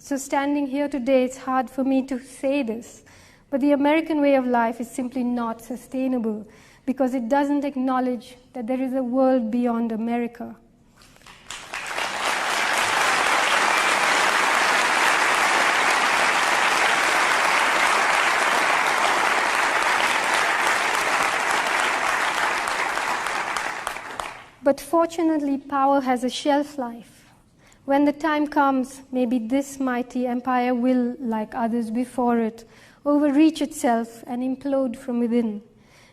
So standing here today, it's hard for me to say this, but the American way of life is simply not sustainable because it doesn't acknowledge that there is a world beyond America. But fortunately, power has a shelf life. When the time comes, maybe this mighty empire will, like others before it, overreach itself and implode from within.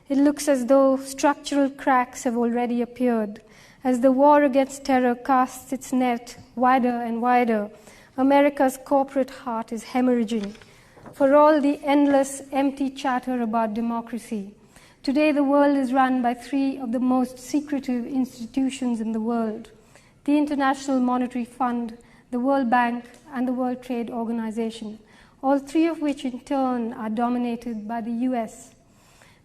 It looks as though structural cracks have already appeared. As the war against terror casts its net wider and wider, America's corporate heart is hemorrhaging. For all the endless, empty chatter about democracy, today the world is run by three of the most secretive institutions in the world: the International Monetary Fund, the World Bank, and the World Trade Organization, all three of which in turn are dominated by the US.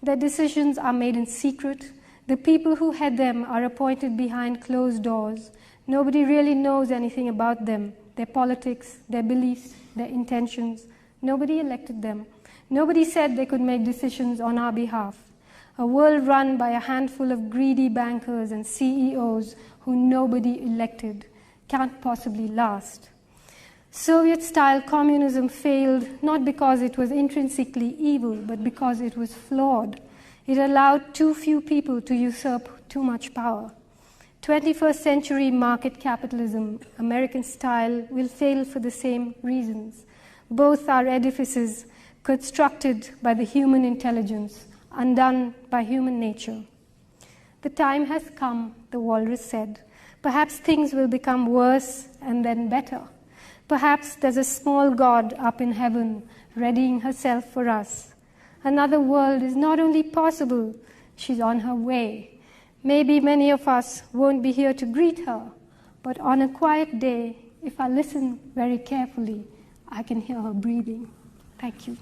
Their decisions are made in secret. The people who head them are appointed behind closed doors. Nobody really knows anything about them, their politics, their beliefs, their intentions. Nobody elected them. Nobody said they could make decisions on our behalf. A world run by a handful of greedy bankers and CEOs who nobody elected can't possibly last. Soviet-style communism failed not because it was intrinsically evil, but because it was flawed. It allowed too few people to usurp too much power. 21st century market capitalism, American style, will fail for the same reasons. Both are edifices constructed by the human intelligence, undone by human nature. The time has come, the walrus said. Perhaps things will become worse and then better. Perhaps there's a small god up in heaven readying herself for us. Another world is not only possible, she's on her way. Maybe many of us won't be here to greet her, but on a quiet day, if I listen very carefully, I can hear her breathing. Thank you.